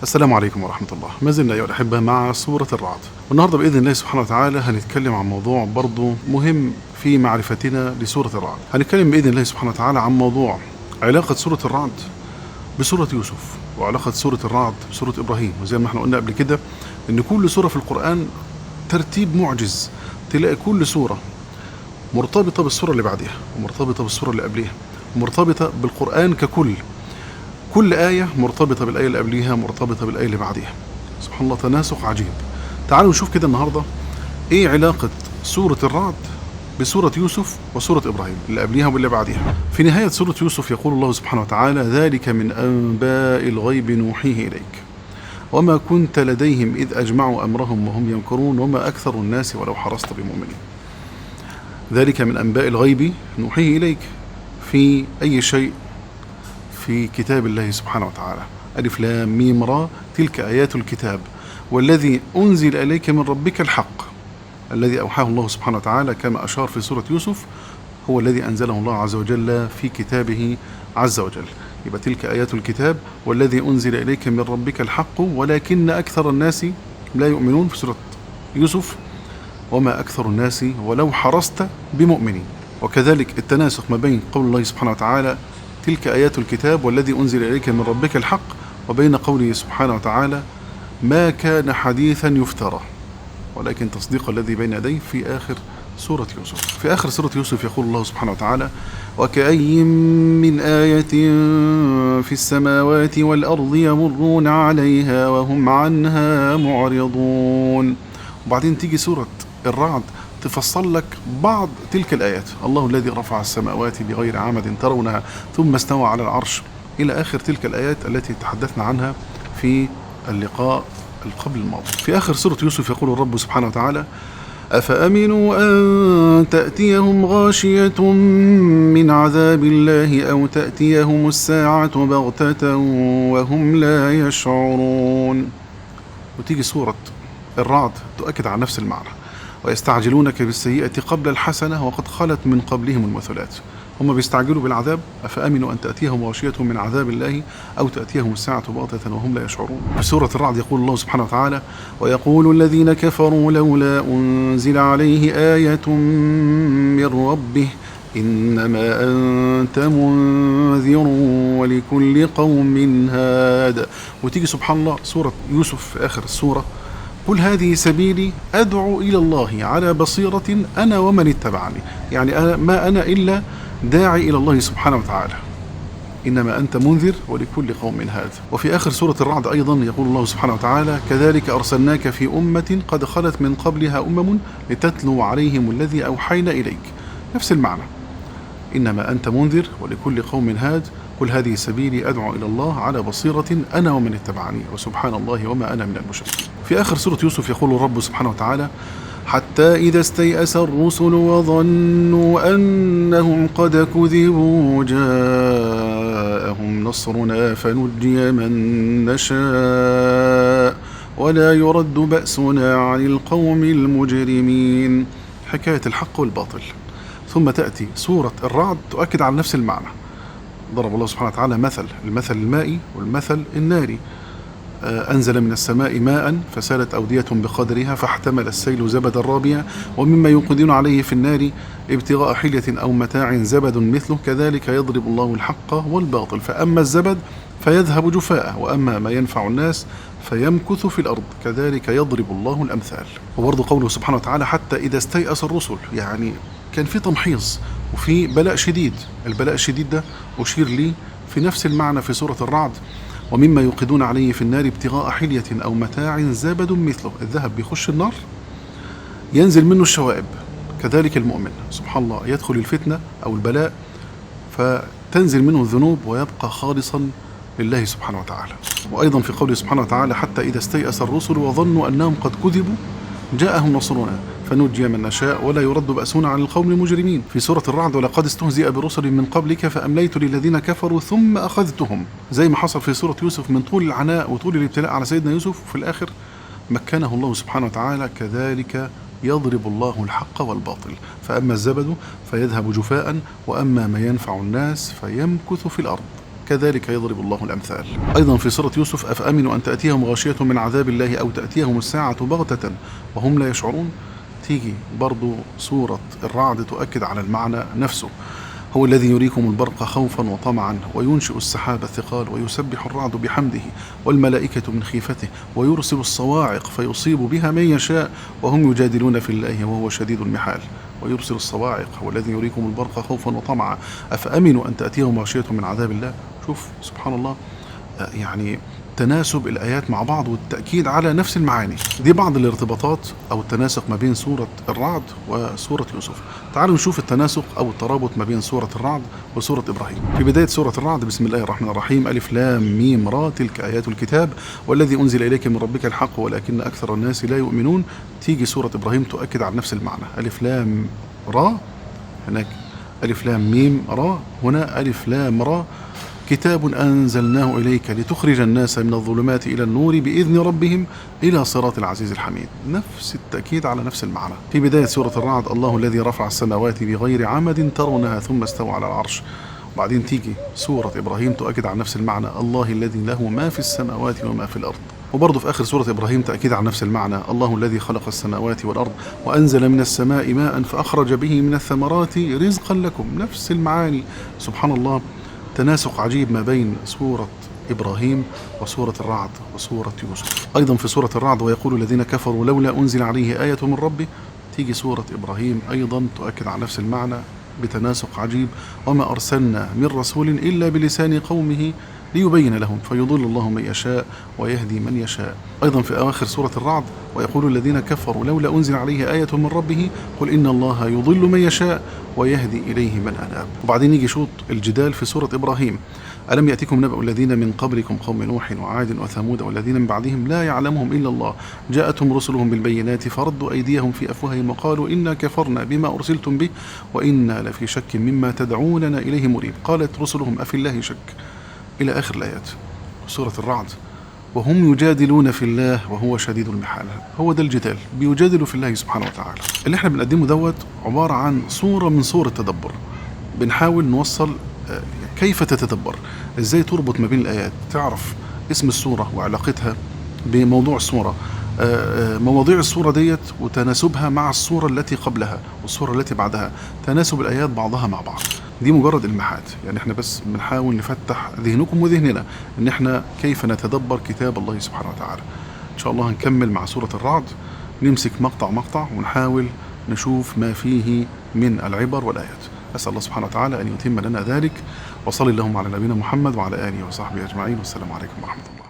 السلام عليكم ورحمة الله. ما زلنا أيها الأحبة مع سورة الرعد، والنهاردة بإذن الله سبحانه وتعالى هنتكلم عن موضوع برضو مهم في معرفتنا لسورة الرعد. هنتكلم بإذن الله سبحانه وتعالى عن موضوع علاقة سورة الرعد بسورة يوسف، وعلاقة سورة الرعد بسورة إبراهيم. وزي ما احنا قلنا قبل كده إن كل سورة في القرآن ترتيب معجز، تلاقي كل سورة مرتبطة بالسورة اللي بعدها، ومرتبطة بالسورة اللي قبلها، ومرتبطة بالقرآن ككل. كل آية مرتبطة بالآية اللي قبليها، مرتبطة بالآية اللي بعديها. سبحان الله، تناسق عجيب. تعالوا نشوف كده النهاردة إيه علاقة سورة الرعد بسورة يوسف وسورة إبراهيم اللي قبليها واللي بعديها. في نهاية سورة يوسف يقول الله سبحانه وتعالى: ذلك من أنباء الغيب نوحيه إليك وما كنت لديهم إذ أجمعوا أمرهم وهم يمكرون وما أكثر الناس ولو حرصت بمؤمنين. ذلك من أنباء الغيب نوحيه إليك، في أي شيء في كتاب الله سبحانه وتعالى. ألف لام ميم را، تلك آيات الكتاب والذي أنزل إليك من ربك الحق الذي أوحاه الله سبحانه وتعالى، كما أشار في سورة يوسف هو الذي أنزله الله عز وجل في كتابه عز وجل. يبقى تلك آيات الكتاب والذي أنزل إليك من ربك الحق ولكن أكثر الناس لا يؤمنون في سورة يوسف، وما أكثر الناس ولو حرصت بمؤمنين. وكذلك التناسق ما بين قول الله سبحانه وتعالى تلك آيات الكتاب والذي أنزل إليك من ربك الحق، وبين قوله سبحانه وتعالى ما كان حديثا يفترى ولكن تصديق الذي بين يديه في آخر سورة يوسف. في آخر سورة يوسف يقول الله سبحانه وتعالى: وكأي من آية في السماوات والأرض يمرون عليها وهم عنها معرضون. وبعدين تيجي سورة الرعد تفصل لك بعض تلك الآيات: الله الذي رفع السماوات بغير عمد ترونها ثم استوى على العرش، إلى آخر تلك الآيات التي تحدثنا عنها في اللقاء قبل الماضي. في آخر سورة يوسف يقول الرب سبحانه وتعالى: أفأمنوا أن تأتيهم غاشية من عذاب الله أو تأتيهم الساعة بغتة وهم لا يشعرون. وتيجي سورة الرعد تؤكد على نفس المعنى: ويستعجلونك بالسيئة قبل الحسنة وقد خلت من قبلهم المثلات. هم بيستعجلوا بالعذاب، أفأمنوا أن تأتيهم غاشية من عذاب الله أو تأتيهم الساعة بغتة وهم لا يشعرون. في سورة الرعد يقول الله سبحانه وتعالى: ويقول الذين كفروا لولا أنزل عليه آية من ربه إنما أنت منذر ولكل قوم هاد. وتيجي سبحان الله سورة يوسف في آخر السورة: قل هذه سبيلي أدعو إلى الله على بصيرة أنا ومن اتبعني. يعني ما أنا إلا داعي إلى الله سبحانه وتعالى، إنما أنت منذر ولكل قوم هاد. وفي آخر سورة الرعد أيضا يقول الله سبحانه وتعالى: كذلك أرسلناك في أمة قد خلت من قبلها أمم لتتلو عليهم الذي أوحينا إليك. نفس المعنى: إنما أنت منذر ولكل قوم هاد، قل هذه سبيلي أدعو إلى الله على بصيرة أنا ومن اتبعني وسبحان الله وما أنا من المشركين. في آخر سورة يوسف يقول الرب سبحانه وتعالى: حتى إذا استيأس الرسل وظنوا أنهم قد كذبوا جاءهم نصرنا فنجي من نشاء ولا يرد بأسنا عن القوم المجرمين. حكاية الحق والباطل. ثم تأتي سورة الرعد تؤكد على نفس المعنى. ضرب الله سبحانه وتعالى المثل المائي والمثل الناري: أنزل من السماء ماء فسالت أودية بقدرها فاحتمل السيل زبدا رابيا ومما يوقدون عليه في النار ابتغاء حلية أو متاع زبد مثله كذلك يضرب الله الحق والباطل فأما الزبد فيذهب جفاء وأما ما ينفع الناس فيمكث في الأرض كذلك يضرب الله الأمثال. وبرضه قوله سبحانه وتعالى: حتى إذا استيأس الرسل، يعني كان في تمحيص وفي بلاء شديد. البلاء الشديد ده أشير لي في نفس المعنى في سورة الرعد: ومما يوقدون عليه في النار ابتغاء حلية أو متاع زبد مثله. الذهب بيخش النار ينزل منه الشوائب، كذلك المؤمن سبحان الله يدخل الفتنة أو البلاء فتنزل منه الذنوب ويبقى خالصا لله سبحانه وتعالى. وأيضا في قوله سبحانه وتعالى: حتى إذا استيأس الرسل وظنوا أنهم قد كذبوا جاءهم نصرنا فنجي من نشاء ولا يرد بأسنا عن القوم المجرمين. في سورة الرعد: ولقد استهزئ برسل من قبلك فأمليت للذين كفروا ثم أخذتهم. زي ما حصل في سورة يوسف من طول العناء وطول الابتلاء على سيدنا يوسف، وفي الآخر مكنه الله سبحانه وتعالى كذلك يضرب الله الحق والباطل فأما الزبد فيذهب جفاء وأما ما ينفع الناس فيمكث في الأرض كذلك يضرب الله الأمثال. أيضا في سورة يوسف: أفأمنوا أن تأتيهم غاشية من عذاب الله أو تأتيهم الساعة بغتة وهم لا يشعرون. تيجي برضو سورة الرعد تؤكد على المعنى نفسه: هو الذي يريكم البرق خوفا وطمعا وينشئ السحاب الثقال ويسبح الرعد بحمده والملائكة من خيفته ويرسل الصواعق فيصيب بها من يشاء وهم يجادلون في الله وهو شديد المحال. ويرسل الصواعق هو الذي يريكم البرق خوفا وطمعا أفأمنوا أن تأتيهم غاشية من عذاب الله. شوف سبحان الله، يعني تناسب الآيات مع بعض والتأكيد على نفس المعاني. دي بعض الارتباطات أو التناسق ما بين سورة الرعد وسورة يوسف. تعالوا نشوف التناسق أو الترابط ما بين سورة الرعد وسورة إبراهيم. في بداية سورة الرعد: بسم الله الرحمن الرحيم، ألف لام ميم را تلك آيات الكتاب والذي أنزل إليك من ربك الحق ولكن أكثر الناس لا يؤمنون. تيجي سورة إبراهيم تؤكد على نفس المعنى: ألف لام را، هناك ألف لام ميم را، هنا ألف لام را، كتاب أنزلناه إليك لتخرج الناس من الظلمات إلى النور بإذن ربهم إلى صراط العزيز الحميد. نفس التأكيد على نفس المعنى. في بداية سورة الرعد: الله الذي رفع السماوات بغير عمد ترونها ثم استوى على العرش. وبعدين تيجي سورة إبراهيم تؤكد على نفس المعنى: الله الذي له ما في السماوات وما في الأرض. وبرضه في آخر سورة إبراهيم تأكيد على نفس المعنى: الله الذي خلق السماوات والأرض وأنزل من السماء ماء فأخرج به من الثمرات رزقا لكم. نفس المعاني. سبحان الله، تناسق عجيب ما بين سورة إبراهيم وسورة الرعد وسورة يوسف. أيضا في سورة الرعد: ويقول الذين كفروا لولا أنزل عليه آية من ربه. تيجي سورة إبراهيم أيضا تؤكد على نفس المعنى بتناسق عجيب: وما أرسلنا من رسول إلا بلسان قومه ليبين لهم فيضل الله من يشاء ويهدي من يشاء. أيضا في أواخر سورة الرعد: ويقول الذين كفروا لولا أنزل عليه آية من ربه قل إن الله يضل من يشاء ويهدي إليه من أناب. وبعدين يجي شوط الجدال في سورة إبراهيم: ألم يأتكم نبأ الذين من قبلكم قوم نوح وعاد وثمود والذين من بعدهم لا يعلمهم إلا الله جاءتهم رسلهم بالبينات فردوا أيديهم في أفواههم وقالوا إنا كفرنا بما أرسلتم به وإنا لفي شك مما تدعوننا إليه مريب. قالت رسلهم أفي الله شك، إلى آخر الآيات. سورة الرعد: وهم يجادلون في الله وهو شديد المحال. هو ده الجدال، بيجادلوا في الله سبحانه وتعالى. اللي احنا بنقدمه دوت عبارة عن صورة من صور التدبر. بنحاول نوصل كيف تتدبر، ازاي تربط ما بين الآيات، تعرف اسم السورة وعلاقتها بموضوع السورة، مواضيع السورة ديت وتناسبها مع السورة التي قبلها والسورة التي بعدها، تناسب الآيات بعضها مع بعض. دي مجرد إلماحات، يعني احنا بس بنحاول نفتح ذهنكم وذهننا ان احنا كيف نتدبر كتاب الله سبحانه وتعالى. ان شاء الله هنكمل مع سورة الرعد، نمسك مقطع ونحاول نشوف ما فيه من العبر والآيات. أسأل الله سبحانه وتعالى أن يتم لنا ذلك. وصلي اللهم على نبينا محمد وعلى آله وصحبه أجمعين، والسلام عليكم ورحمة الله.